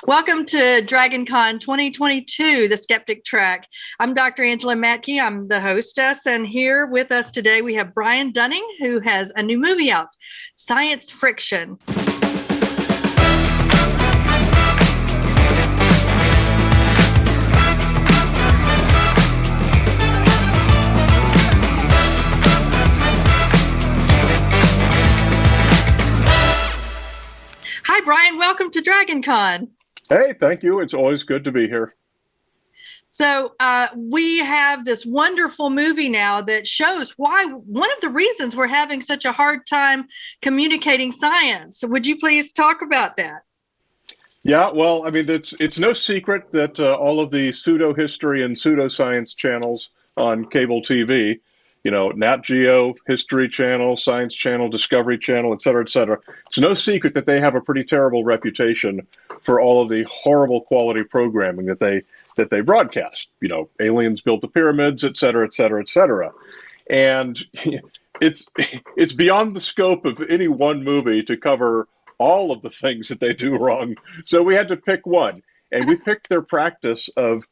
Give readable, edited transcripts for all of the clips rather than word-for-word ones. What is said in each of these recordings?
Welcome to DragonCon 2022, the Skeptic Track. I'm Dr. Angela Mattke. I'm the hostess, and here with us today we have Brian Dunning, who has a new movie out, Science Friction. Hi, Brian. Welcome to DragonCon. Hey, thank you. It's always good to be here. So we have this wonderful movie now that shows why one of the reasons we're having such a hard time communicating science. Would you please talk about that? Yeah, well, I mean, it's no secret that all of the pseudo-history and pseudoscience channels on cable TV, you know, Nat Geo, History Channel, Science Channel, Discovery Channel, et cetera, it's no secret that they have a pretty terrible reputation for all of the horrible quality programming that they broadcast. You know, aliens built the pyramids, et cetera. And it's beyond the scope of any one movie to cover all of the things that they do wrong. So we had to pick one, and we picked their practice of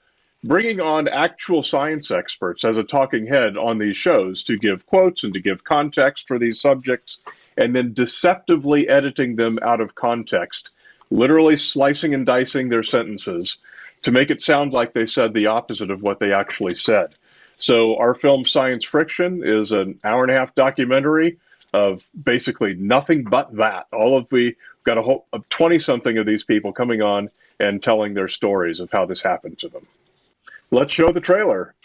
bringing on actual science experts as a talking head on these shows to give quotes and to give context for these subjects, and then deceptively editing them out of context, literally slicing and dicing their sentences to make it sound like they said the opposite of what they actually said. So our film Science Friction is an hour-and-a-half documentary of basically nothing but that. We've got a whole 20-something of these people coming on and telling their stories of how this happened to them. Let's show the trailer.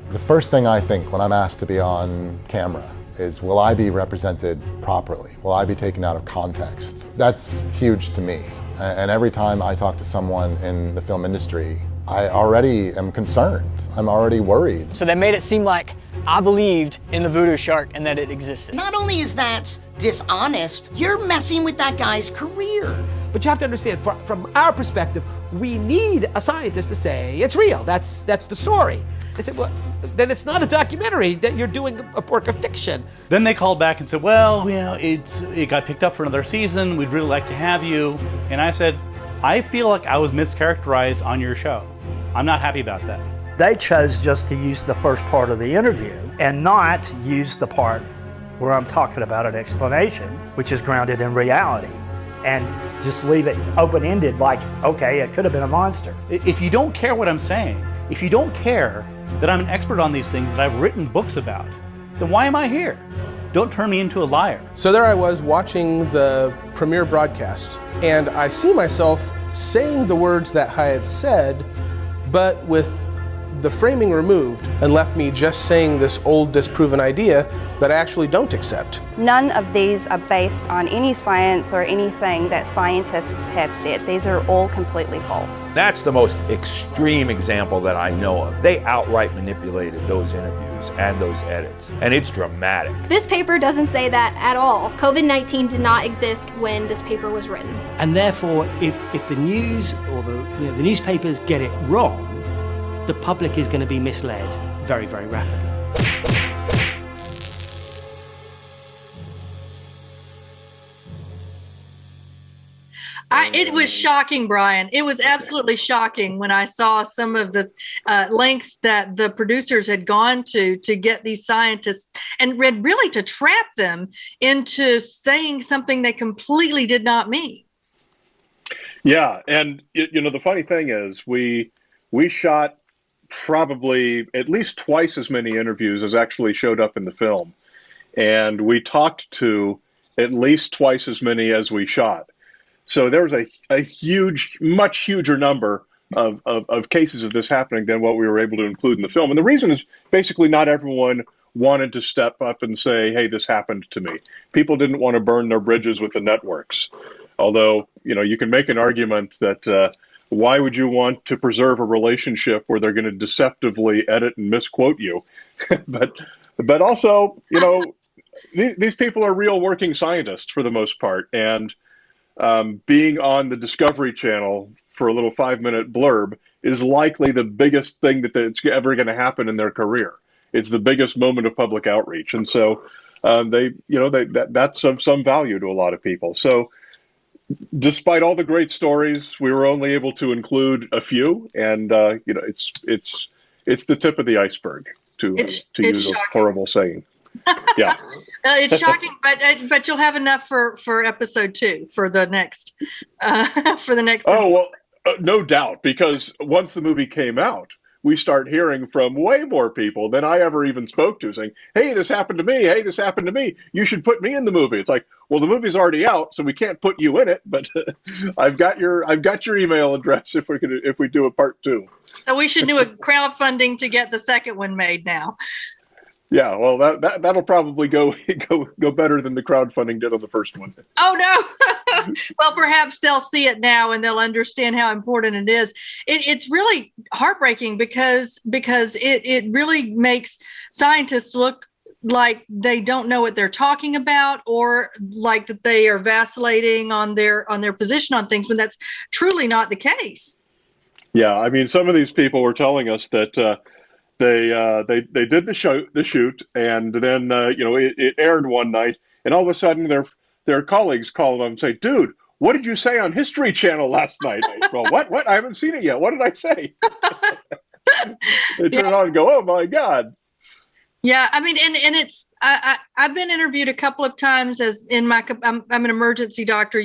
The first thing I think when I'm asked to be on camera is, will I be represented properly? Will I be taken out of context? That's huge to me. And every time I talk to someone in the film industry, I already am concerned. I'm already worried. So they made it seem like I believed in the voodoo shark and that it existed. Not only is that dishonest, you're messing with that guy's career. But you have to understand, from our perspective, we need a scientist to say it's real. That's the story. They said, well, then it's not a documentary. That you're doing a work of fiction. Then they called back and said, well, you know, it got picked up for another season. We'd really like to have you. And I said, I feel like I was mischaracterized on your show. I'm not happy about that. They chose just to use the first part of the interview and not use the part where I'm talking about an explanation, which is grounded in reality, and just leave it open-ended like, okay, it could have been a monster. If you don't care what I'm saying, if you don't care that I'm an expert on these things that I've written books about, then why am I here? Don't turn me into a liar. So there I was watching the premiere broadcast, and I see myself saying the words that I had said, but with the framing removed, and left me just saying this old disproven idea that I actually don't accept. None of these are based on any science or anything that scientists have said. These are all completely false. That's the most extreme example that I know of. They outright manipulated those interviews and those edits, and it's dramatic. This paper doesn't say that at all. COVID-19 did not exist when this paper was written. And therefore, if the news or the newspapers get it wrong, the public is going to be misled very, very rapidly. It was shocking, Brian. It was absolutely shocking when I saw some of the lengths that the producers had gone to get these scientists and really to trap them into saying something they completely did not mean. Yeah, and you know, the funny thing is we shot probably at least twice as many interviews as actually showed up in the film. And we talked to at least twice as many as we shot. So there was a huge, much huger number of cases of this happening than what we were able to include in the film. And the reason is basically not everyone wanted to step up and say, hey, this happened to me. People didn't want to burn their bridges with the networks. Although, you know, you can make an argument that why would you want to preserve a relationship where they're going to deceptively edit and misquote you? but also, you know, these people are real working scientists for the most part. And being on the Discovery Channel for a little 5-minute blurb is likely the biggest thing that's ever going to happen in their career. It's the biggest moment of public outreach. And so that's of some value to a lot of people. So despite all the great stories, we were only able to include a few, and it's the tip of the iceberg, to use a horrible saying. Yeah, it's shocking, but you'll have enough for episode 2 for the next Oh well, no doubt, because once the movie came out, we start hearing from way more people than I ever even spoke to, saying, "Hey, this happened to me. Hey, this happened to me. You should put me in the movie." It's like, well, the movie's already out, so we can't put you in it. But I've got your email address if we do a part 2. So we should do a crowdfunding to get the second one made now. Yeah, well, that'll probably go better than the crowdfunding did on the first one. Oh no! Well, perhaps they'll see it now and they'll understand how important it is. It's really heartbreaking because it really makes scientists look like they don't know what they're talking about, or like that they are vacillating on their position on things, when that's truly not the case. Yeah, I mean, some of these people were telling us that they did the shoot, and then it aired one night, and all of a sudden their colleagues call them up and say, "Dude, what did you say on History Channel last night?" Well, what? I haven't seen it yet. What did I say? They turn it on and go, "Oh my God." Yeah, I mean, and it's I've been interviewed a couple of times I'm an emergency doctor,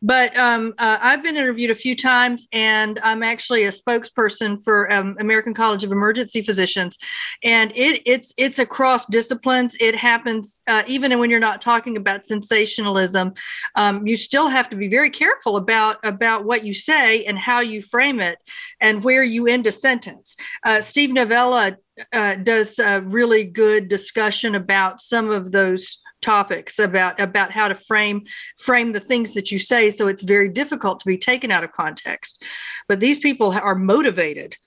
but I've been interviewed a few times, and I'm actually a spokesperson for American College of Emergency Physicians, and it's across disciplines. It happens even when you're not talking about sensationalism. You still have to be very careful about what you say and how you frame it and where you end a sentence. Steve Novella does a really good discussion about some of those topics, about how to frame the things that you say, so it's very difficult to be taken out of context. But these people are motivated.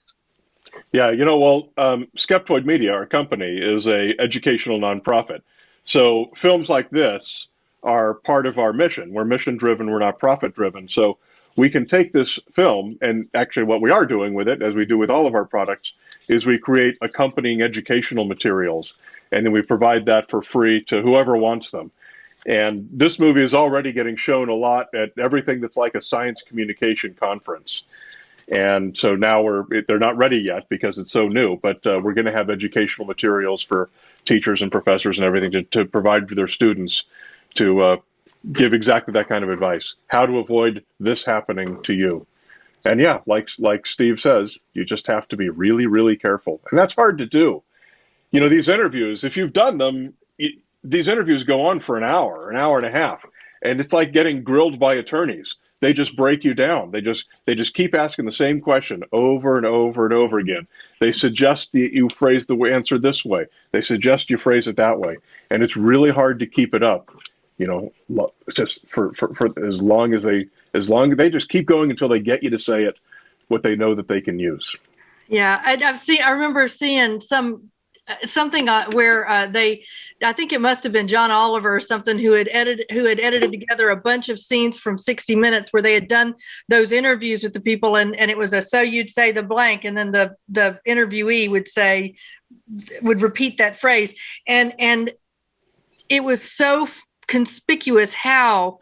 Yeah, Skeptoid Media, our company, is a educational nonprofit. So films like this are part of our mission. We're mission driven, we're not profit driven. So we can take this film, and actually what we are doing with it, as we do with all of our products, is we create accompanying educational materials, and then we provide that for free to whoever wants them. And this movie is already getting shown a lot at everything that's like a science communication conference. And so now they're not ready yet because it's so new, but we're going to have educational materials for teachers and professors and everything to provide for their students to give exactly that kind of advice. How to avoid this happening to you. And yeah, like Steve says, you just have to be really, really careful. And that's hard to do. These interviews, if you've done them, these interviews go on for an hour and a half. And it's like getting grilled by attorneys. They just break you down. They just keep asking the same question over and over and over again. They suggest you phrase the answer this way. They suggest you phrase it that way. And it's really hard to keep it up. Just for as long as they just keep going until they get you to say it, what they know that they can use. Yeah, I remember seeing something where I think it must have been John Oliver or something who had edited together a bunch of scenes from 60 Minutes where they had done those interviews with the people, and it was so you'd say the blank, and then the interviewee would repeat that phrase, and it was so conspicuous how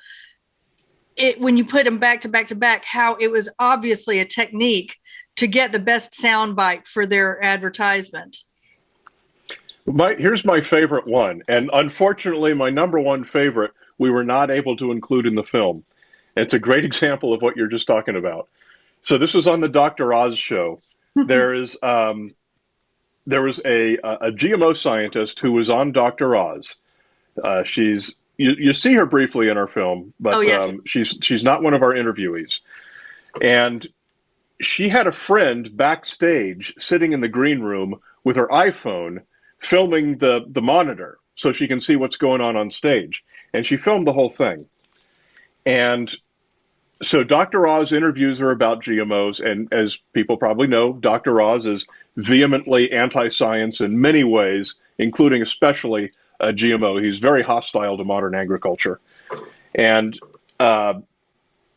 when you put them back to back to back, how it was obviously a technique to get the best soundbite for their advertisement. Here's my favorite one, and unfortunately my number one favorite we were not able to include in the film. It's a great example of what you're just talking about. So this was on the Dr. Oz show. There was a GMO scientist who was on Dr. Oz. You see her briefly in our film, but yes. She's not one of our interviewees. And she had a friend backstage sitting in the green room with her iPhone filming the monitor so she can see what's going on stage. And she filmed the whole thing. And so Dr. Oz interviews her about GMOs. And as people probably know, Dr. Oz is vehemently anti-science in many ways, including especially GMO. He's very hostile to modern agriculture. And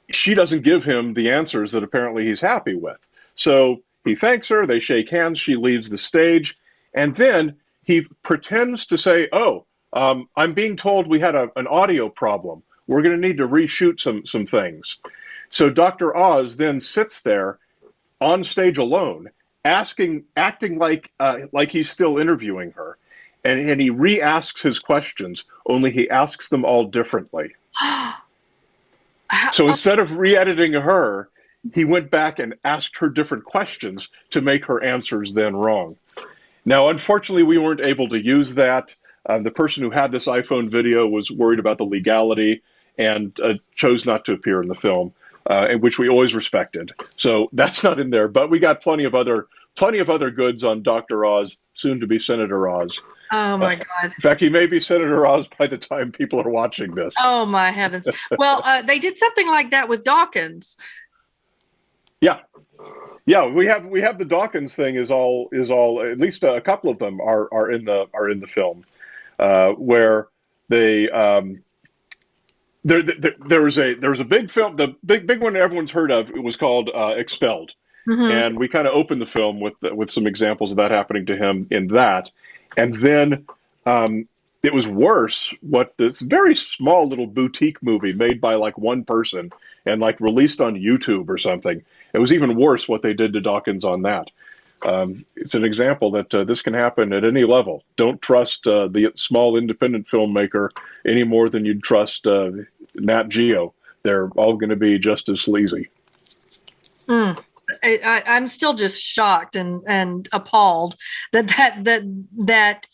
she doesn't give him the answers that apparently he's happy with. So he thanks her, they shake hands, she leaves the stage, and then he pretends to say, I'm being told we had an audio problem. we're going to need to reshoot some things. So Dr. Oz then sits there on stage alone, acting like he's still interviewing her, and he re-asks his questions, only he asks them all differently. So instead of re-editing her, he went back and asked her different questions to make her answers then wrong. Now, unfortunately, we weren't able to use that. The person who had this iPhone video was worried about the legality and chose not to appear in the film, which we always respected. So that's not in there. But we got plenty of other goods on Dr. Oz, soon to be Senator Oz. Oh my God! In fact, he may be Senator Oz by the time people are watching this. Oh my heavens! Well, they did something like that with Dawkins. Yeah. We have the Dawkins thing is all at least a couple of them are in the film, where they there was a big film, the big one everyone's heard of. It was called Expelled, and we kind of opened the film with some examples of that happening to him in that, and then it was worse. What this very small little boutique movie made by like one person and like released on YouTube or something. It was even worse what they did to Dawkins on that. It's an example that this can happen at any level. Don't trust the small independent filmmaker any more than you'd trust Nat Geo. They're all going to be just as sleazy. I'm still just shocked and appalled that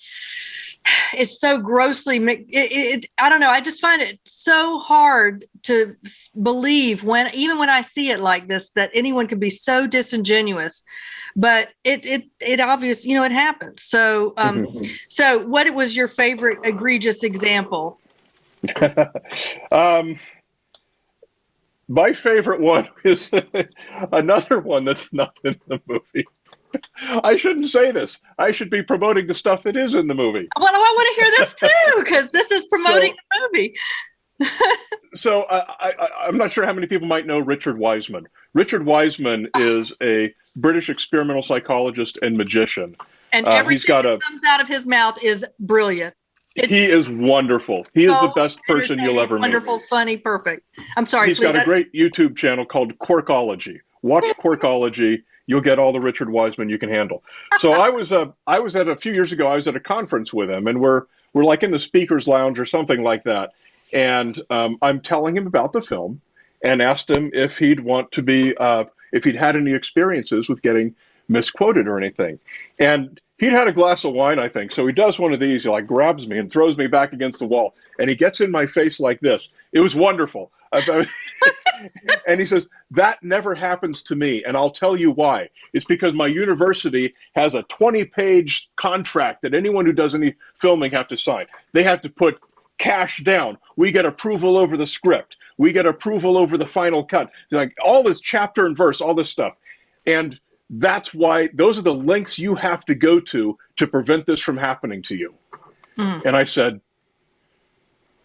it's so grossly. I don't know. I just find it so hard to believe even when I see it like this, that anyone could be so disingenuous. But it obvious, it happens. So so what was your favorite egregious example? My favorite one is another one that's not in the movie. I shouldn't say this. I should be promoting the stuff that is in the movie. Well, I want to hear this too, because this is promoting the movie. So I'm not sure how many people might know Richard Wiseman. Richard Wiseman is a British experimental psychologist and magician. And everything that comes out of his mouth is brilliant. He is wonderful. He is the best person you'll ever meet. Wonderful, funny, perfect. I'm sorry. He's got a great YouTube channel called Quirkology. Watch Quirkology. You'll get all the Richard Wiseman you can handle. So I was at a few years ago. I was at a conference with him, and we're like in the speakers lounge or something like that. And I'm telling him about the film, and asked him if he'd want to be if he'd had any experiences with getting misquoted or anything. And he'd had a glass of wine, I think. So he does one of these. He like grabs me and throws me back against the wall, and he gets in my face like this. It was wonderful. And he says, that never happens to me. And I'll tell you why. It's because my university has a 20-page contract that anyone who does any filming have to sign. They have to put cash down. We get approval over the script. We get approval over the final cut. Like all this chapter and verse, all this stuff. And that's why those are the lengths you have to go to prevent this from happening to you. And I said,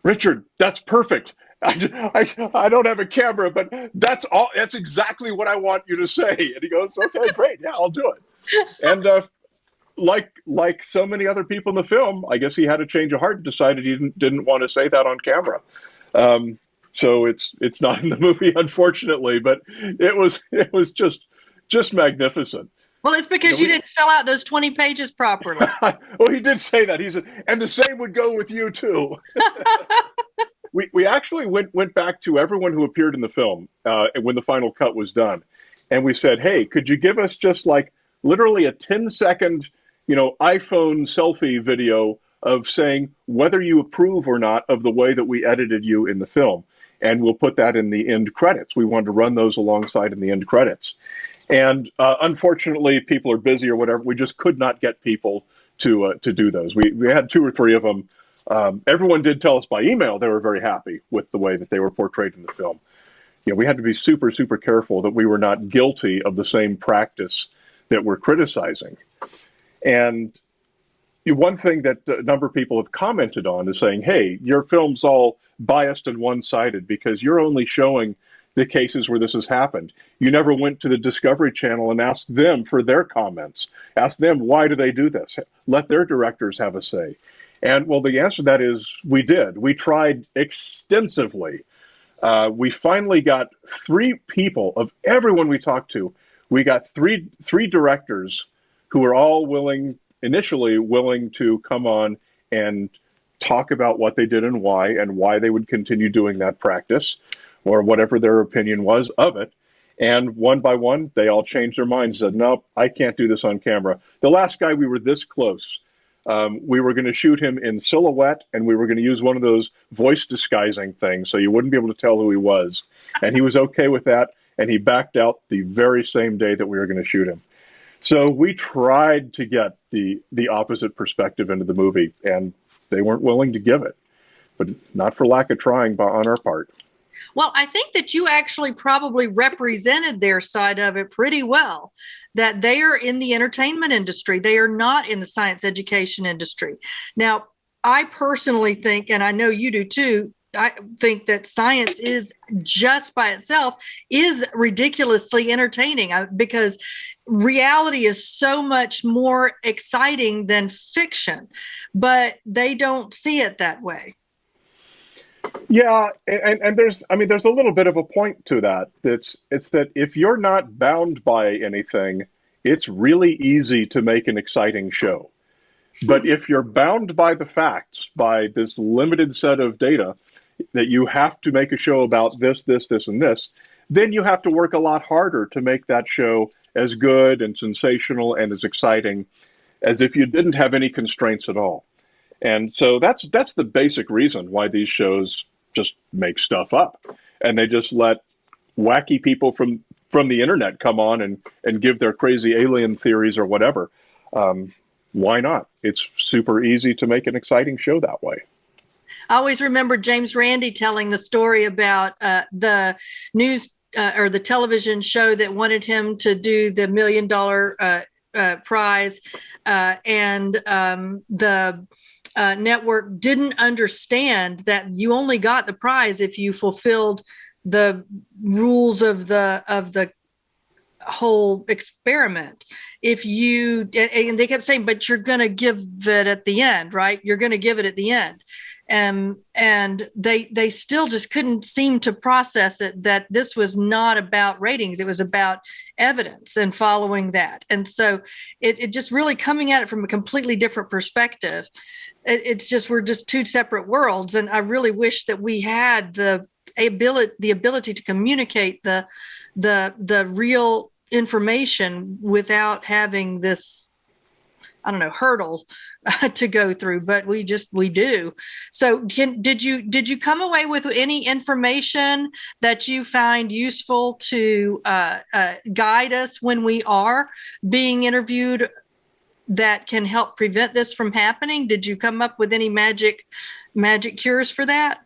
Richard, that's perfect. I don't have a camera, but that's all. That's exactly what I want you to say. And he goes, okay, great. Yeah, I'll do it. And like so many other people in the film, I guess he had a change of heart and decided he didn't want to say that on camera. So it's not in the movie, unfortunately, but it was just magnificent. Well, it's because you didn't fill out those 20 pages properly. Well, he did say that. He said, and the same would go with you too. We actually went back to everyone who appeared in the film when the final cut was done. And we said, hey, could you give us just like literally a 10-second, iPhone selfie video of saying whether you approve or not of the way that we edited you in the film? And we'll put that in the end credits. We wanted to run those alongside in the end credits. And unfortunately, people are busy or whatever. We just could not get people to do those. We had 2 or 3 of them. Everyone did tell us by email they were very happy with the way that they were portrayed in the film. We had to be super, super careful that we were not guilty of the same practice that we're criticizing. And one thing that a number of people have commented on is saying, hey, your film's all biased and one-sided because you're only showing the cases where this has happened. You never went to the Discovery Channel and asked them for their comments. Ask them, why do they do this? Let their directors have a say. And well, the answer to that is we did. We tried extensively. We finally got 3 people of everyone we talked to. We got three directors who were all initially willing to come on and talk about what they did and why they would continue doing that practice, or whatever their opinion was of it. And one by one, they all changed their minds, said, nope, I can't do this on camera. The last guy, we were this close. We were going to shoot him in silhouette, and we were going to use one of those voice disguising things so you wouldn't be able to tell who he was. And he was okay with that, and he backed out the very same day that we were going to shoot him. So we tried to get the opposite perspective into the movie, and they weren't willing to give it, but not for lack of trying on our part. Well, I think that you actually probably represented their side of it pretty well, that they are in the entertainment industry. They are not in the science education industry. Now, I personally think, and I know you do too, I think that science is just by itself is ridiculously entertaining because reality is so much more exciting than fiction, but they don't see it that way. Yeah, and there's a little bit of a point to that. It's that if you're not bound by anything, it's really easy to make an exciting show. But if you're bound by the facts, by this limited set of data, that you have to make a show about this, and this, then you have to work a lot harder to make that show as good and sensational and as exciting as if you didn't have any constraints at all. And so that's the basic reason why these shows just make stuff up, and they just let wacky people from the internet come on and give their crazy alien theories or whatever. Why not? It's super easy to make an exciting show that way. I always remember James Randi telling the story about the news or the television show that wanted him to do the $1 million prize, and the network didn't understand that you only got the prize if you fulfilled the rules of the whole experiment. If you, and they kept saying, but you're going to give it at the end, right? You're going to give it at the end. And they still just couldn't seem to process it, that this was not about ratings. It was about evidence and following that. And so it just really coming at it from a completely different perspective. It's just, we're just two separate worlds. And I really wish that we had the ability to communicate the real information without having this, I don't know, hurdle to go through, but we do. So did you come away with any information that you find useful to guide us when we are being interviewed that can help prevent this from happening? Did you come up with any magic cures for that?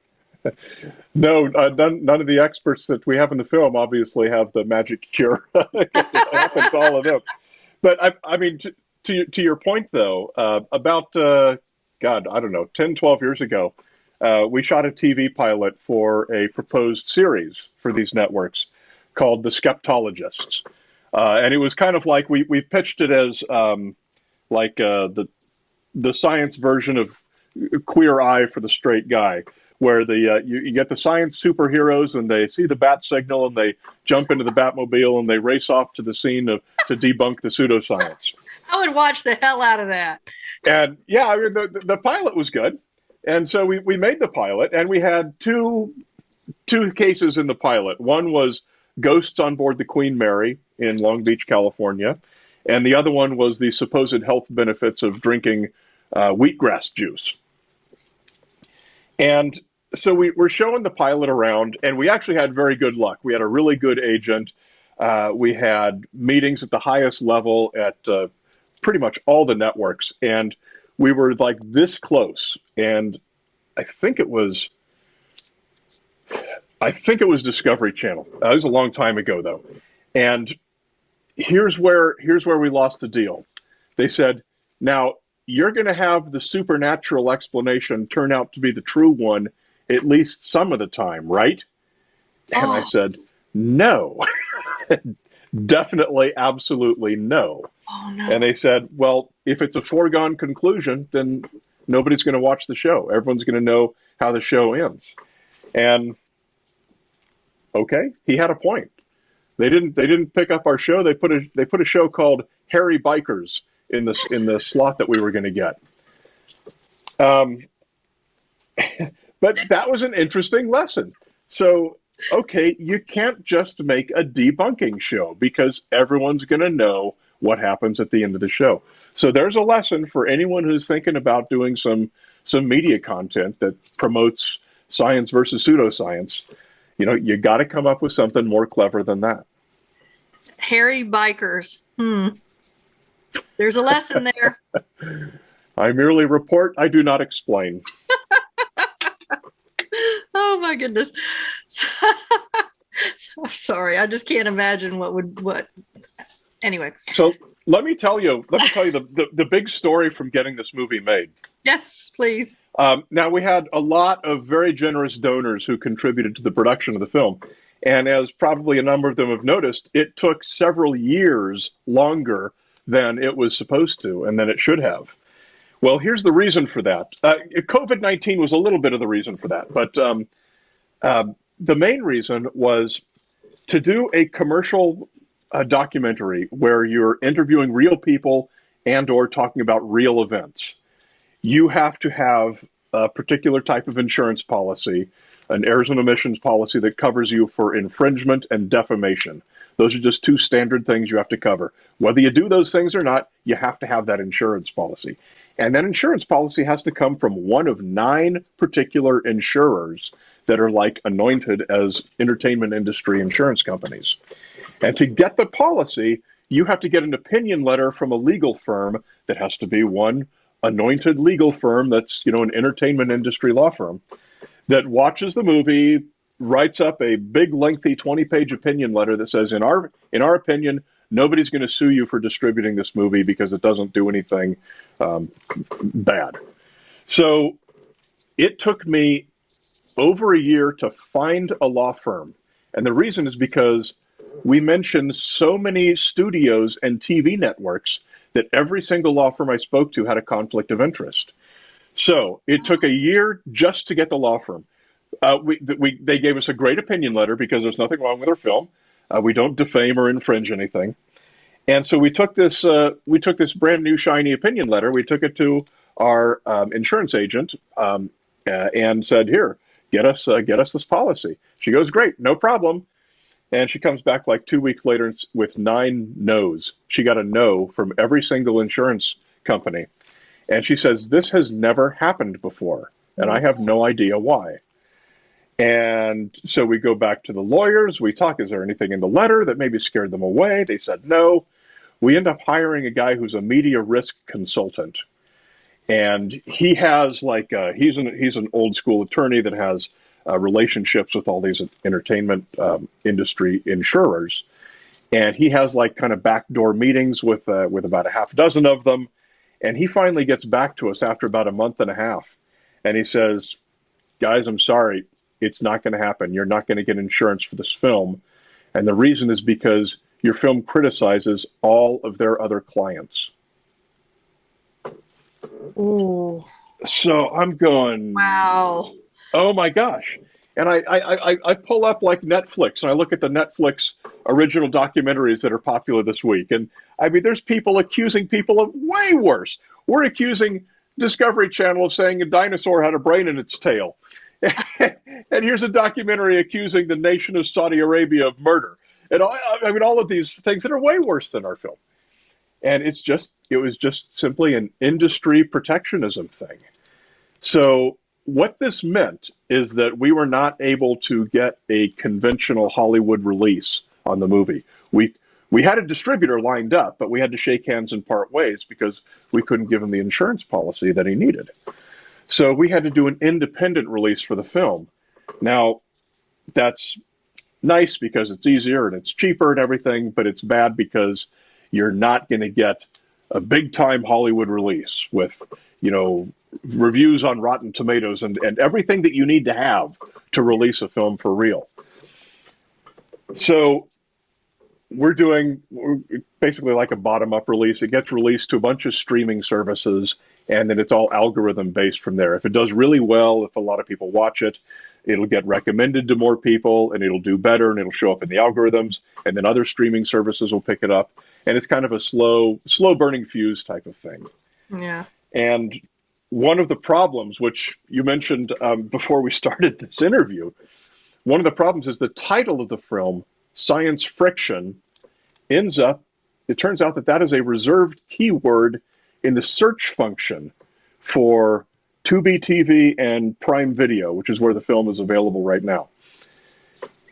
No, none of the experts that we have in the film obviously have the magic cure. It happens to all of them. But I mean, to your point though, about I don't know, 10, 12 years ago, we shot a TV pilot for a proposed series for these networks called The Skeptologists, and it was kind of like we pitched it as like the science version of Queer Eye for the Straight Guy, where you get the science superheroes and they see the bat signal and they jump into the Batmobile and they race off to the scene to debunk the pseudoscience. I would watch the hell out of that. And yeah, I mean, the pilot was good. And so we made the pilot, and we had two cases in the pilot. One was ghosts on board the Queen Mary in Long Beach, California. And the other one was the supposed health benefits of drinking wheatgrass juice. And so we were showing the pilot around, and we actually had very good luck. We had a really good agent. We had meetings at the highest level at pretty much all the networks, and we were like this close. And I think it was Discovery Channel. It was a long time ago, though. And here's where we lost the deal. They said, now, you're going to have the supernatural explanation turn out to be the true one at least some of the time, right? And I said, no. Definitely, absolutely no. Oh, no. And they said, well, if it's a foregone conclusion, then nobody's going to watch the show. Everyone's going to know how the show ends. And okay, he had a point. They didn't pick up our show. They put a show called Hairy Bikers in the slot that we were going to get. But that was an interesting lesson. So, okay, you can't just make a debunking show because everyone's going to know what happens at the end of the show. So there's a lesson for anyone who's thinking about doing some media content that promotes science versus pseudoscience. You know, you got to come up with something more clever than that. Hairy Bikers. There's a lesson there. I merely report, I do not explain. Oh my goodness. I'm sorry. I just can't imagine what. Anyway. So let me tell you the big story from getting this movie made. Yes, please. Now, we had a lot of very generous donors who contributed to the production of the film. And as probably a number of them have noticed, it took several years longer than it was supposed to and than it should have. Well, here's the reason for that. COVID-19 was a little bit of the reason for that. But the main reason was to do a commercial documentary where you're interviewing real people and or talking about real events. You have to have a particular type of insurance policy, an errors and omissions policy that covers you for infringement and defamation. Those are just two standard things you have to cover. Whether you do those things or not, you have to have that insurance policy. And that insurance policy has to come from one of 9 particular insurers that are like anointed as entertainment industry insurance companies. And to get the policy, you have to get an opinion letter from a legal firm that has to be one anointed legal firm that's, an entertainment industry law firm that watches the movie, writes up a big, lengthy 20-page opinion letter that says, in our opinion, nobody's going to sue you for distributing this movie because it doesn't do anything bad. So it took me over a year to find a law firm. And the reason is because we mentioned so many studios and TV networks that every single law firm I spoke to had a conflict of interest. So it took a year just to get the law firm. They gave us a great opinion letter because there's nothing wrong with our film. We don't defame or infringe anything. And so we took this brand new shiny opinion letter. We took it to our insurance agent and said, "Here, get us this policy." She goes, "Great, no problem." And she comes back like 2 weeks later with 9 no's. She got a no from every single insurance company. And she says, "This has never happened before, and I have no idea why." And so we go back to the lawyers. We talk, is there anything in the letter that maybe scared them away? They said no. We end up hiring a guy who's a media risk consultant. And he has he's an old school attorney that has relationships with all these entertainment industry insurers. And he has kind of backdoor meetings with about a half dozen of them. And he finally gets back to us after about a month and a half. And he says, "Guys, I'm sorry. It's not going to happen. You're not going to get insurance for this film. And the reason is because your film criticizes all of their other clients." Ooh. So I'm going, wow. Oh my gosh. And I pull up Netflix and I look at the Netflix original documentaries that are popular this week. And I mean, there's people accusing people of way worse. We're accusing Discovery Channel of saying a dinosaur had a brain in its tail. And here's a documentary accusing the nation of Saudi Arabia of murder. And all of these things that are way worse than our film. And it was just simply an industry protectionism thing. So what this meant is that we were not able to get a conventional Hollywood release on the movie. We had a distributor lined up, but we had to shake hands and part ways because we couldn't give him the insurance policy that he needed. So we had to do an independent release for the film. Now, that's nice because it's easier and it's cheaper and everything, but it's bad because you're not going to get a big-time Hollywood release with, reviews on Rotten Tomatoes and everything that you need to have to release a film for real. So we're basically like a bottom-up release. It gets released to a bunch of streaming services, and then it's all algorithm-based from there. If it does really well, if a lot of people watch it, it'll get recommended to more people, and it'll do better, and it'll show up in the algorithms, and then other streaming services will pick it up. And it's kind of a slow burning fuse type of thing. Yeah. And one of the problems, which you mentioned before we started this interview, one of the problems is the title of the film, Science Friction, it turns out that is a reserved keyword in the search function for Tubi TV and Prime Video, which is where the film is available right now.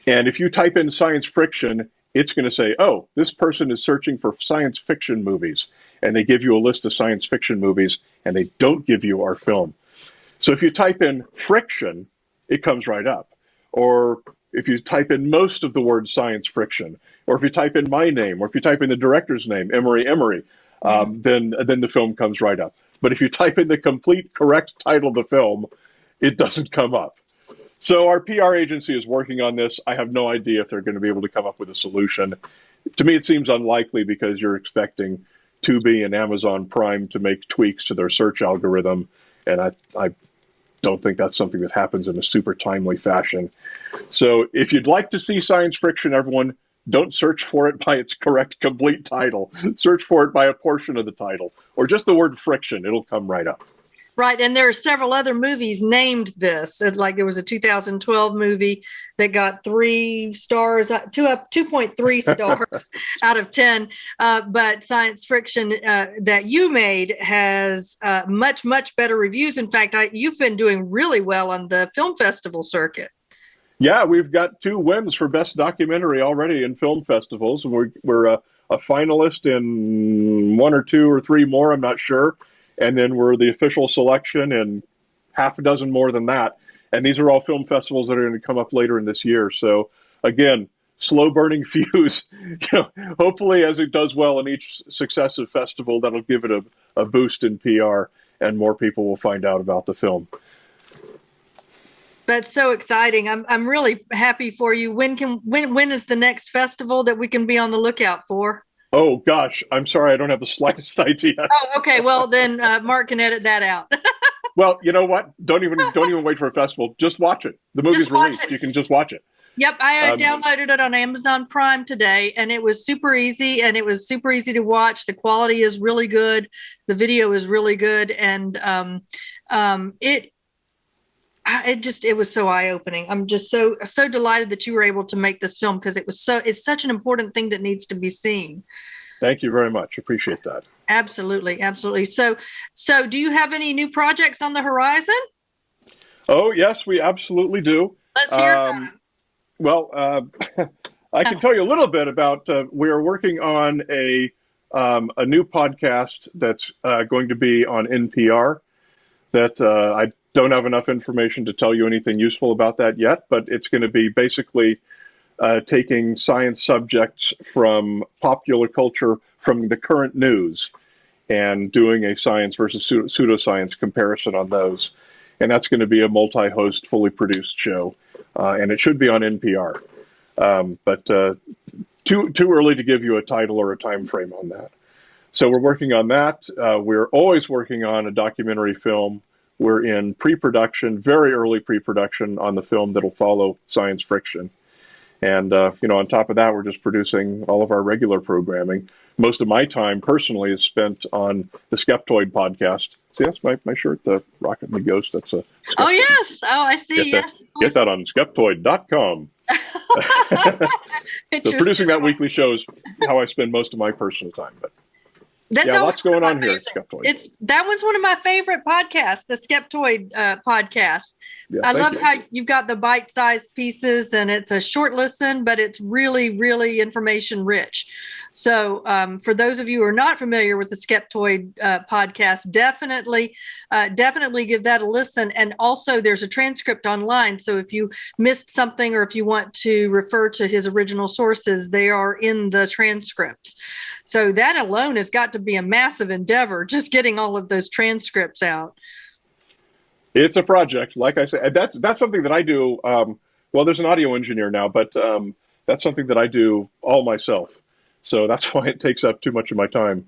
And if you type in science friction, it's going to say, oh, this person is searching for science fiction movies. And they give you a list of science fiction movies, and they don't give you our film. So if you type in friction, it comes right up. Or if you type in most of the word science friction, or if you type in my name, or if you type in the director's name, Emery, then the film comes right up. But if you type in the complete correct title of the film, it doesn't come up. So our PR agency is working on this. I have no idea if they're going to be able to come up with a solution. To me, it seems unlikely because you're expecting Tubi and Amazon Prime to make tweaks to their search algorithm, and I don't think that's something that happens in a super timely fashion. So if you'd like to see science friction, everyone, don't search for it by its correct, complete title. Search for it by a portion of the title, or just the word friction. It'll come right up. Right, and there are several other movies named this. Like there was a 2012 movie that got 3 stars, 2.3 stars out of 10. But Science Friction that you made has much, much better reviews. In fact, you've been doing really well on the film festival circuit. Yeah, we've got 2 wins for Best Documentary already in film festivals. And we're a finalist in 1 or 2 or 3 more, I'm not sure. And then we're the official selection in half a dozen more than that. And these are all film festivals that are going to come up later in this year. So again, slow burning fuse. Hopefully as it does well in each successive festival, that'll give it a boost in PR and more people will find out about the film. That's so exciting. I'm really happy for you. When is the next festival that we can be on the lookout for? Oh gosh, I'm sorry, I don't have the slightest idea. Oh, okay. Well, then Mark can edit that out. Well, you know what? Don't even wait for a festival. Just watch it. The movie's released. You can just watch it. Yep, I downloaded it on Amazon Prime today, and it was super easy, and it was super easy to watch. The quality is really good. The video is really good, and it was so eye-opening. I'm just so delighted that you were able to make this film because it's such an important thing that needs to be seen. Thank you very much. Appreciate that. Absolutely. So do you have any new projects on the horizon? Oh, yes, we absolutely do. Let's hear about them. Well, I can tell you a little bit about, we are working on a new podcast that's going to be on NPR that I don't have enough information to tell you anything useful about that yet, but it's going to be basically taking science subjects from popular culture, from the current news, and doing a science versus pseudoscience comparison on those. And that's going to be a multi-host, fully produced show, and it should be on NPR. But too early to give you a title or a time frame on that. So we're working on that. We're always working on a documentary film. We're in pre-production, very early pre-production on the film that'll follow Science Friction. And, on top of that, we're just producing all of our regular programming. Most of my time personally is spent on the Skeptoid podcast. See, that's my shirt, the Rocket and the Ghost. That's a Skeptoid. Oh, yes. Oh, I see. Get that on Skeptoid.com. So producing that weekly show is how I spend most of my personal time. But lots going on here at Skeptoid. That one's one of my favorite podcasts, the Skeptoid podcast. Yeah, I love how you've got the bite-sized pieces, and it's a short listen, but it's really, really information rich. So for those of you who are not familiar with the Skeptoid podcast, definitely give that a listen. And also there's a transcript online. So if you missed something or if you want to refer to his original sources, they are in the transcripts. So that alone has got to be a massive endeavor, just getting all of those transcripts out. It's a project, like I said. That's something that I do. Well, there's an audio engineer now, but that's something that I do all myself. So that's why it takes up too much of my time.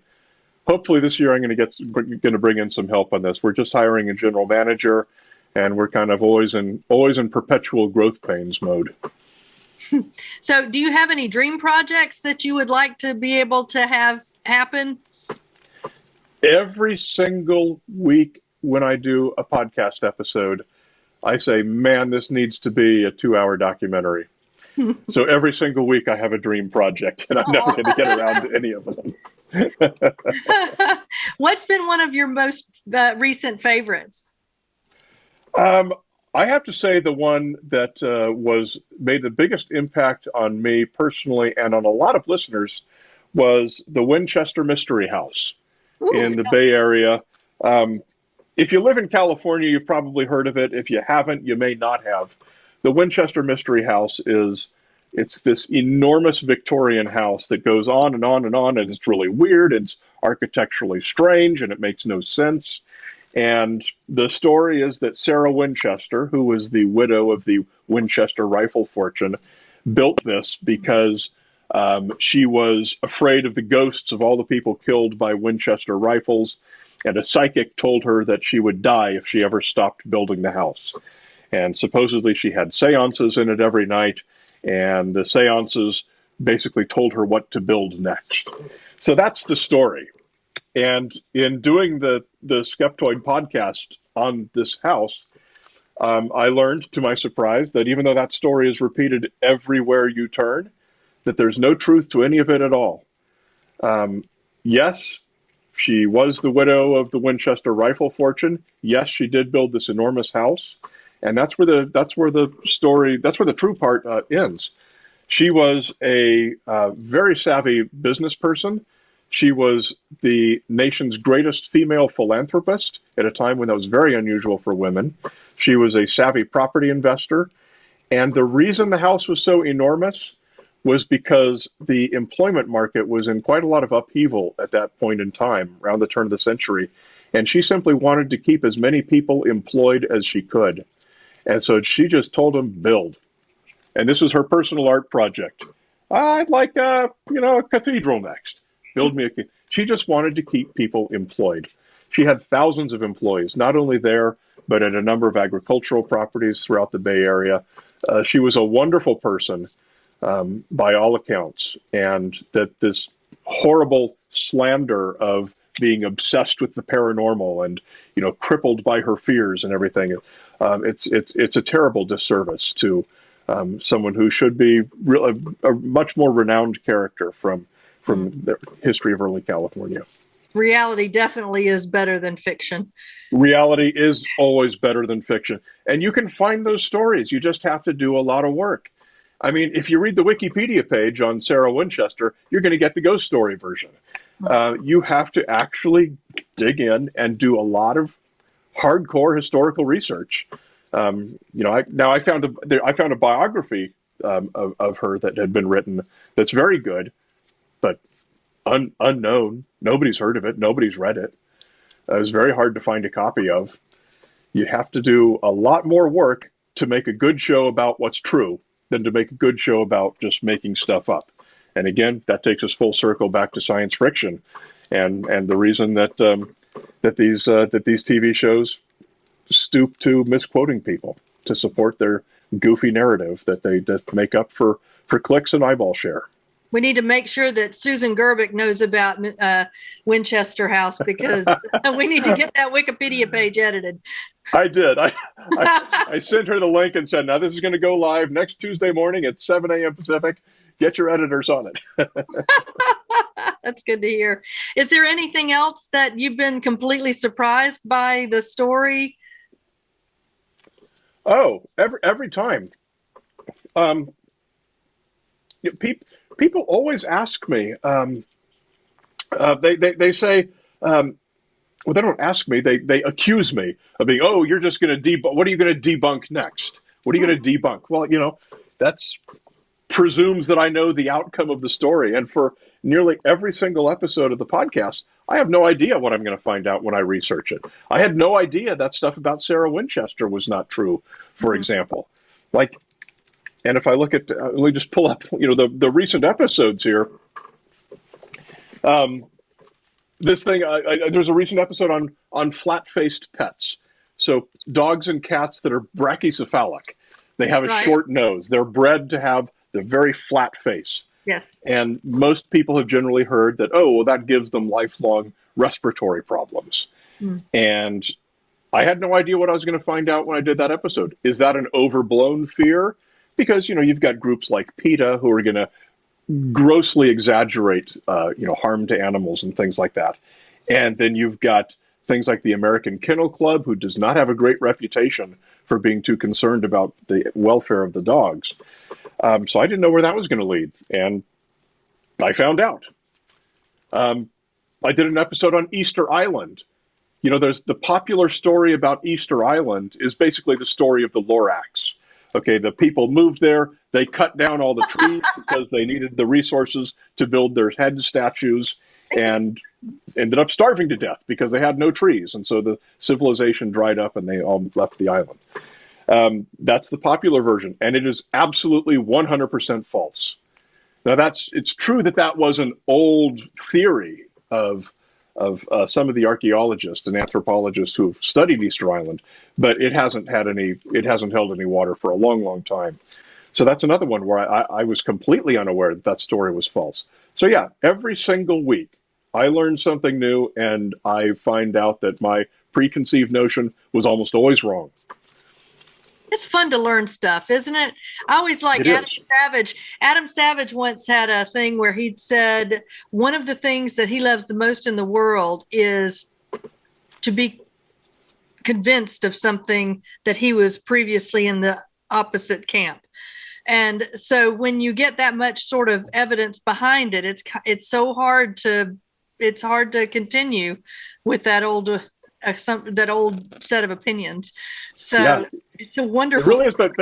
Hopefully this year I'm going to bring in some help on this. We're just hiring a general manager, and we're kind of always in perpetual growth pains mode. So do you have any dream projects that you would like to be able to have happen? Every single week when I do a podcast episode, I say, man, this needs to be a 2-hour documentary. So every single week I have a dream project, and I'm never going to get around to any of them. What's been one of your most recent favorites? I have to say the one that made the biggest impact on me personally and on a lot of listeners was the Winchester Mystery House in the Bay Area. If you live in California, you've probably heard of it. If you haven't, you may not have. The Winchester Mystery House it's this enormous Victorian house that goes on and on and on, and it's really weird. It's architecturally strange, and it makes no sense. And the story is that Sarah Winchester, who was the widow of the Winchester rifle fortune, built this because she was afraid of the ghosts of all the people killed by Winchester rifles, and a psychic told her that she would die if she ever stopped building the house. And supposedly she had seances in it every night, and the seances basically told her what to build next. So that's the story. And in doing the Skeptoid podcast on this house, I learned, to my surprise, that even though that story is repeated everywhere you turn, that there's no truth to any of it at all. Yes, she was the widow of the Winchester rifle fortune. Yes, she did build this enormous house. And that's where the true part ends. She was a very savvy business person. She was the nation's greatest female philanthropist at a time when that was very unusual for women. She was a savvy property investor. And the reason the house was so enormous was because the employment market was in quite a lot of upheaval at that point in time, around the turn of the century. And she simply wanted to keep as many people employed as she could. And so she just told them, build. And this is her personal art project. I'd like a cathedral next. Build me a cathedral. She just wanted to keep people employed. She had thousands of employees, not only there, but at a number of agricultural properties throughout the Bay Area. She was a wonderful person, by all accounts. And that this horrible slander of being obsessed with the paranormal and, crippled by her fears and everything. It's a terrible disservice to someone who should be a much more renowned character from the history of early California. Reality definitely is better than fiction. Reality is always better than fiction. And you can find those stories. You just have to do a lot of work. I mean, if you read the Wikipedia page on Sarah Winchester, you're going to get the ghost story version. You have to actually dig in and do a lot of hardcore historical research. I found a biography of her that had been written that's very good, but unknown. Nobody's heard of it. Nobody's read it. It was very hard to find a copy of. You have to do a lot more work to make a good show about what's true than to make a good show about just making stuff up. And again, that takes us full circle back to science fiction, and the reason that these TV shows stoop to misquoting people to support their goofy narrative that they just make up for clicks and eyeball share. We need to make sure that Susan Gerbic knows about Winchester House, because we need to get that Wikipedia page edited. I did. I sent her the link and said, now this is going to go live next Tuesday morning at 7 a.m. Pacific. Get your editors on it. That's good to hear. Is there anything else that you've been completely surprised by the story? Oh, every time. People always ask me. They say, well, they don't ask me. They accuse me of being, oh, you're just going to debunk. What are you going to debunk next? What are you going to debunk? Well, that's presumes that I know the outcome of the story. And for nearly every single episode of the podcast, I have no idea what I'm going to find out when I research it. I had no idea that stuff about Sarah Winchester was not true, for example. And if I look at, let me just pull up, the recent episodes here. This thing, there's a recent episode on flat-faced pets. So dogs and cats that are brachycephalic, they have a short nose. They're bred to have the very flat face. Yes. And most people have generally heard that, oh, well, that gives them lifelong respiratory problems. And I had no idea what I was going to find out when I did that episode. Is that an overblown fear? Because, you've got groups like PETA who are going to grossly exaggerate, harm to animals and things like that. And then you've got things like the American Kennel Club, who does not have a great reputation for being too concerned about the welfare of the dogs. So I didn't know where that was going to lead, and I found out. I did an episode on Easter Island. There's the popular story about Easter Island is basically the story of the Lorax. Okay, the people moved there. They cut down all the trees because they needed the resources to build their head statues, and ended up starving to death because they had no trees. And so the civilization dried up and they all left the island. That's the popular version, and it is absolutely 100% false. Now, it's true that was an old theory of some of the archaeologists and anthropologists who have studied Easter Island, but it hasn't held any water for a long, long time. So that's another one where I was completely unaware that story was false. So yeah, every single week I learn something new, and I find out that my preconceived notion was almost always wrong. It's fun to learn stuff, isn't it? I always like Adam Savage. Adam Savage once had a thing where he'd said one of the things that he loves the most in the world is to be convinced of something that he was previously in the opposite camp. And so when you get that much sort of evidence behind it, it's so hard to continue with that old set of opinions. So it's a wonderful. It really is, but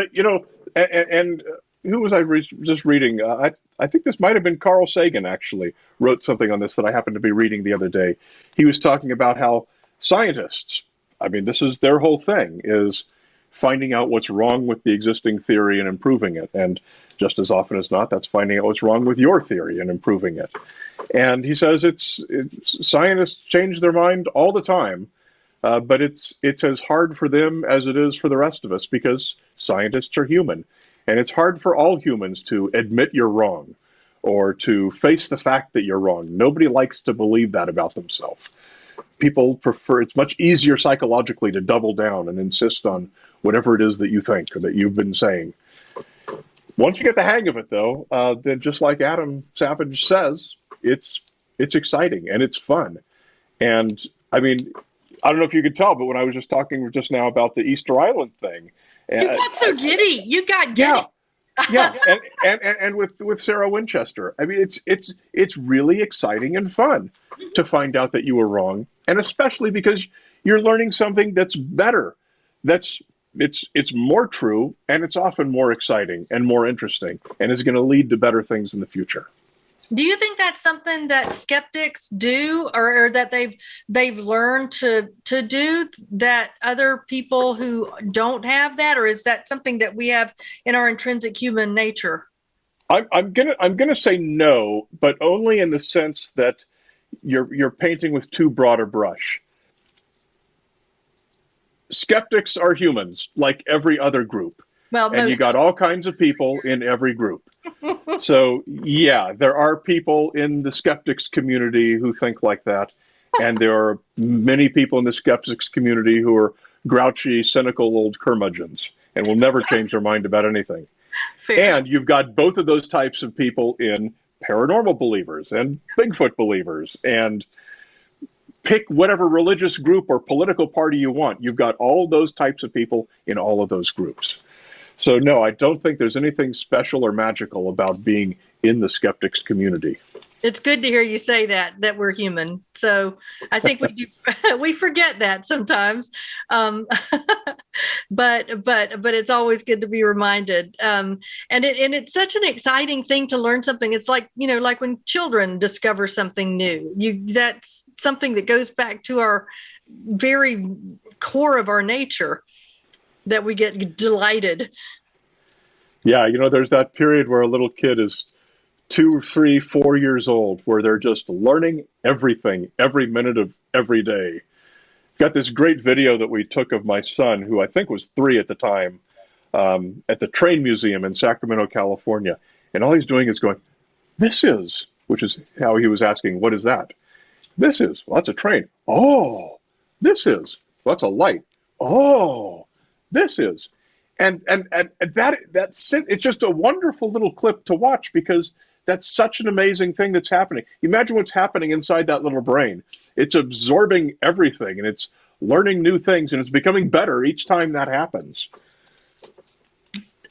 and who was I just reading? I think this might have been Carl Sagan actually wrote something on this that I happened to be reading the other day. He was talking about how scientists, this is their whole thing, is finding out what's wrong with the existing theory and improving it. And just as often as not, that's finding out what's wrong with your theory and improving it. And he says scientists change their mind all the time, but it's as hard for them as it is for the rest of us, because scientists are human. And it's hard for all humans to admit you're wrong or to face the fact that you're wrong. Nobody likes to believe that about themselves. People prefer, it's much easier psychologically to double down and insist on whatever it is that you think or that you've been saying. Once you get the hang of it, though, then just like Adam Savage says, it's exciting and it's fun. And I don't know if you could tell, but when I was just talking just now about the Easter Island thing, you got so giddy. You got giddy. Yeah, and with Sarah Winchester, it's really exciting and fun to find out that you were wrong, and especially because you're learning something that's better, it's more true, and it's often more exciting and more interesting, and is going to lead to better things in the future. Do you think that's something that skeptics do, or that they've learned to do, that other people who don't have that, or is that something that we have in our intrinsic human nature? I'm gonna say no, but only in the sense that you're painting with too broad a brush. Skeptics are humans, like every other group. Well, and you got all kinds of people in every group. So, yeah, there are people in the skeptics community who think like that. And there are many people in the skeptics community who are grouchy, cynical old curmudgeons and will never change their mind about anything. Fair. And you've got both of those types of people in paranormal believers and Bigfoot believers, and pick whatever religious group or political party you want. You've got all those types of people in all of those groups. So no, I don't think there's anything special or magical about being in the skeptics community. It's good to hear you say that we're human. So I think we forget that sometimes. But it's always good to be reminded. And it's such an exciting thing to learn something. It's like, like when children discover something new, that's something that goes back to our very core of our nature, that we get delighted. Yeah, there's that period where a little kid is 2, 3, 4 years old, where they're just learning everything every minute of every day. Got this great video that we took of my son, who I think was 3 at the time, at the Train Museum in Sacramento, California. And all he's doing is going, "This is," which is how he was asking, "What is that?" "This is." "Well, that's a train." "Oh, this is." "Well, that's a light." "Oh, this is." And that's it's just a wonderful little clip to watch, because that's such an amazing thing that's happening. Imagine what's happening inside that little brain. It's absorbing everything, and it's learning new things, and it's becoming better each time that happens.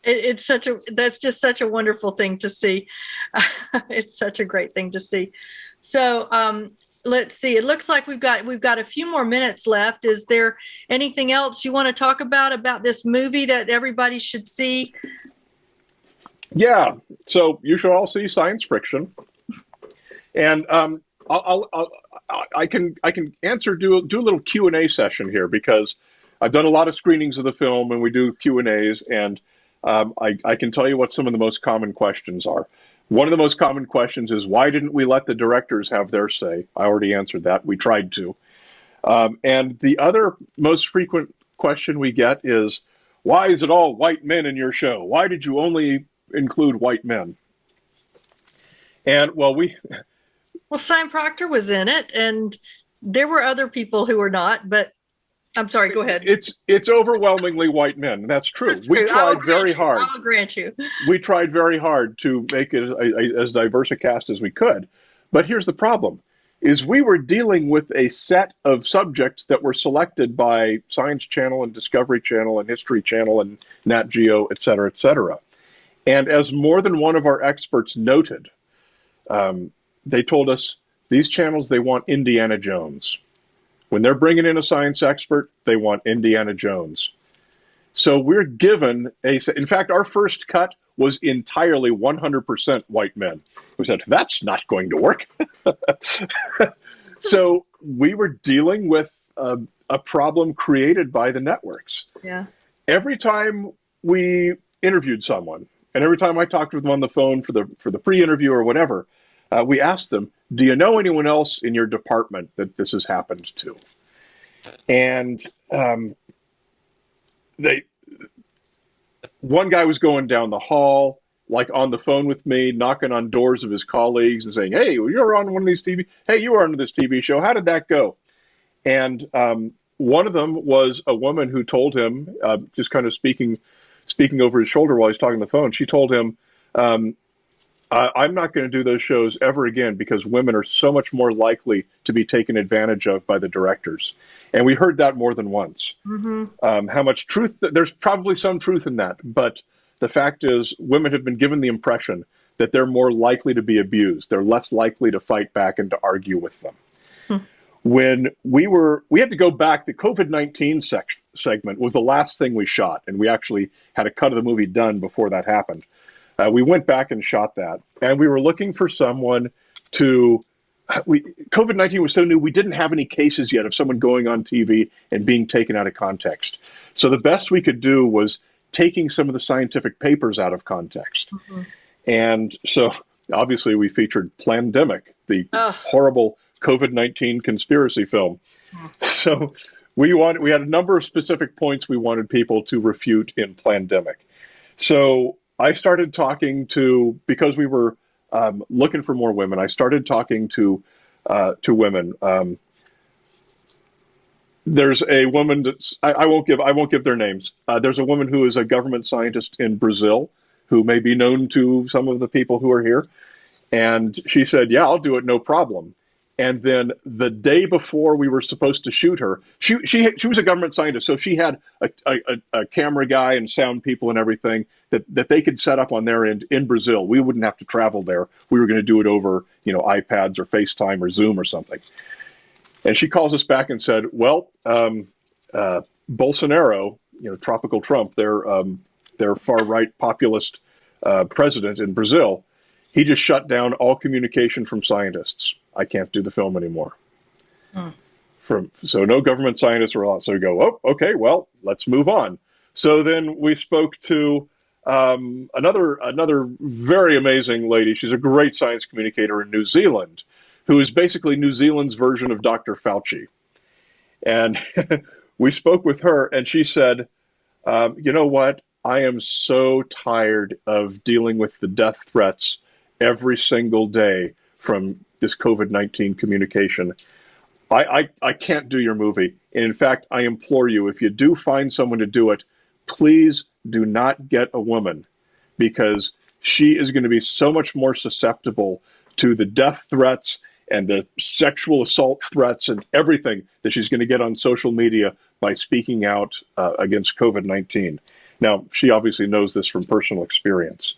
That's just such a wonderful thing to see. It's such a great thing to see. So let's see. It looks like we've got a few more minutes left. Is there anything else you want to talk about this movie that everybody should see? Yeah. So you should all see Science Friction, and I can answer, do a little Q&A session here, because I've done a lot of screenings of the film, and we do Q&As, and I can tell you what some of the most common questions are. One of the most common questions is, why didn't we let the directors have their say? I already answered that. We tried to. And the other most frequent question we get is, why is it all white men in your show? Why did you only include white men? And well, Simon Proctor was in it, and there were other people who were not, but I'm sorry, go ahead. It's overwhelmingly white men. That's true. That's true. We tried very hard. I'll grant you. We tried very hard to make it as diverse a cast as we could. But here's the problem, is we were dealing with a set of subjects that were selected by Science Channel and Discovery Channel and History Channel and Nat Geo, et cetera, et cetera. And as more than one of our experts noted, they told us these channels, they want Indiana Jones. When they're bringing in a science expert, they want Indiana Jones. So we're given in fact, our first cut was entirely 100% white men. We said, that's not going to work. So we were dealing with a problem created by the networks. Yeah. Every time we interviewed someone, and every time I talked with them on the phone for the pre-interview or whatever, we asked them, do you know anyone else in your department that this has happened to? And one guy was going down the hall, like on the phone with me, knocking on doors of his colleagues and saying, hey, you're on one of these hey, you were on this TV show. How did that go? And one of them was a woman who told him, just kind of speaking over his shoulder while he's talking on the phone, she told him, I'm not going to do those shows ever again, because women are so much more likely to be taken advantage of by the directors. And we heard that more than once. Mm-hmm. How much truth, there's probably some truth in that, but the fact is women have been given the impression that they're more likely to be abused. They're less likely to fight back and to argue with them. When we had to go back, the COVID-19 segment was the last thing we shot, and we actually had a cut of the movie done before that happened. We went back and shot that, and we were looking for someone to. COVID-19 was so new, we didn't have any cases yet of someone going on TV and being taken out of context. So the best we could do was taking some of the scientific papers out of context. Mm-hmm. And so obviously we featured Plandemic, the horrible COVID-19 conspiracy film. So we had a number of specific points we wanted people to refute in Plandemic. So I started talking to, because we were looking for more women, I started talking to women. There's a woman that's, I won't give their names. There's a woman who is a government scientist in Brazil who may be known to some of the people who are here. And she said, yeah, I'll do it, no problem. And then the day before we were supposed to shoot her, she was a government scientist, so she had a camera guy and sound people and everything that they could set up on their end in Brazil. We wouldn't have to travel there. We were going to do it over, iPads or FaceTime or Zoom or something. And she calls us back and said, well, Bolsonaro, Tropical Trump, their far-right populist president in Brazil, he just shut down all communication from scientists. I can't do the film anymore. So no government scientists were allowed. So we go, oh, okay, well, let's move on. So then we spoke to another very amazing lady. She's a great science communicator in New Zealand, who is basically New Zealand's version of Dr. Fauci. And we spoke with her, and she said, you know what? I am so tired of dealing with the death threats every single day from this COVID-19 communication. I can't do your movie. And in fact, I implore you, if you do find someone to do it, please do not get a woman, because she is going to be so much more susceptible to the death threats and the sexual assault threats and everything that she's going to get on social media by speaking out against COVID-19. Now, she obviously knows this from personal experience.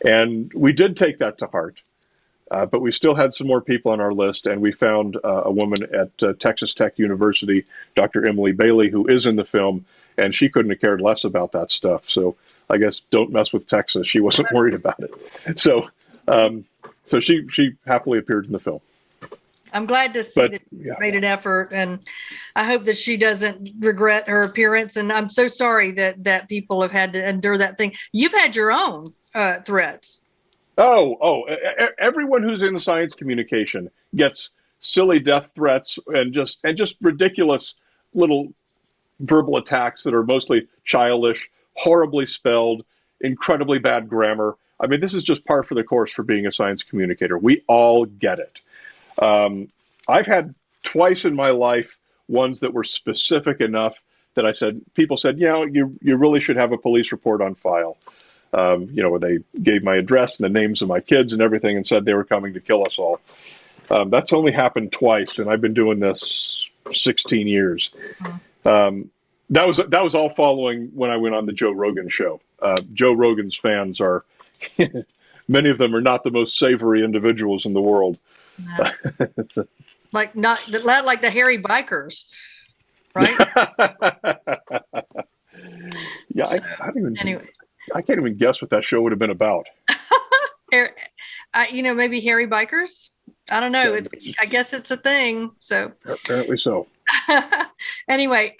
And we did take that to heart, but we still had some more people on our list, and we found a woman at Texas Tech University, Dr. Emily Bailey, who is in the film, and she couldn't have cared less about that stuff. So I guess don't mess with Texas. She wasn't worried about it. So she happily appeared in the film. I'm glad to see that she made an effort, and I hope that she doesn't regret her appearance. And I'm so sorry that people have had to endure that thing. You've had your own threats. Everyone who's in science communication gets silly death threats and just ridiculous little verbal attacks that are mostly childish, horribly spelled, incredibly bad grammar. I mean, this is just par for the course for being a science communicator. We all get it. I've had twice in my life ones that were specific enough that people said, you really should have a police report on file. Where they gave my address and the names of my kids and everything and said they were coming to kill us all. That's only happened twice, and I've been doing this 16 years. That was all following when I went on the Joe Rogan show. Joe Rogan's fans are, many of them are not the most savory individuals in the world. No. Like the hairy bikers, right? Yeah, I can't even guess what that show would have been about. Maybe hairy bikers. I don't know. I guess it's a thing. So apparently so. Anyway,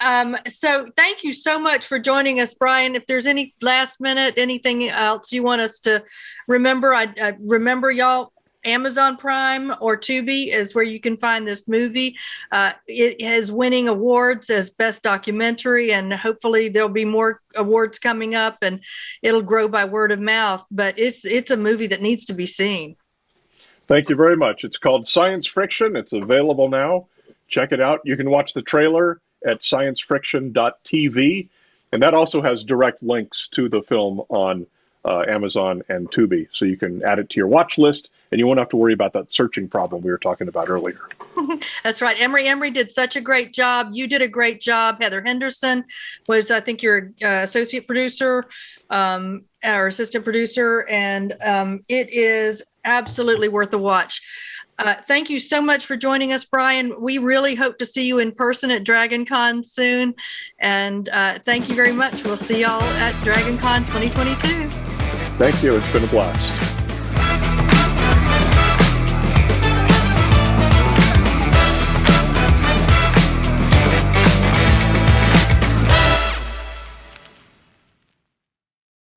so thank you so much for joining us, Brian. If there's any last minute, anything else you want us to remember, I remember y'all. Amazon Prime or Tubi is where you can find this movie. It is winning awards as best documentary, and hopefully there'll be more awards coming up, and it'll grow by word of mouth. But it's a movie that needs to be seen. Thank you very much. It's called Science Friction. It's available now. Check it out. You can watch the trailer at sciencefriction.tv, and that also has direct links to the film on Amazon and Tubi, so you can add it to your watch list, and you won't have to worry about that searching problem we were talking about earlier. That's right. Emery did such a great job. You did a great job. Heather Henderson was, I think, your associate producer or assistant producer, and it is absolutely worth a watch. Thank you so much for joining us, Brian. We really hope to see you in person at DragonCon soon, and thank you very much. We'll see y'all at DragonCon 2022. Thank you. It's been a blast.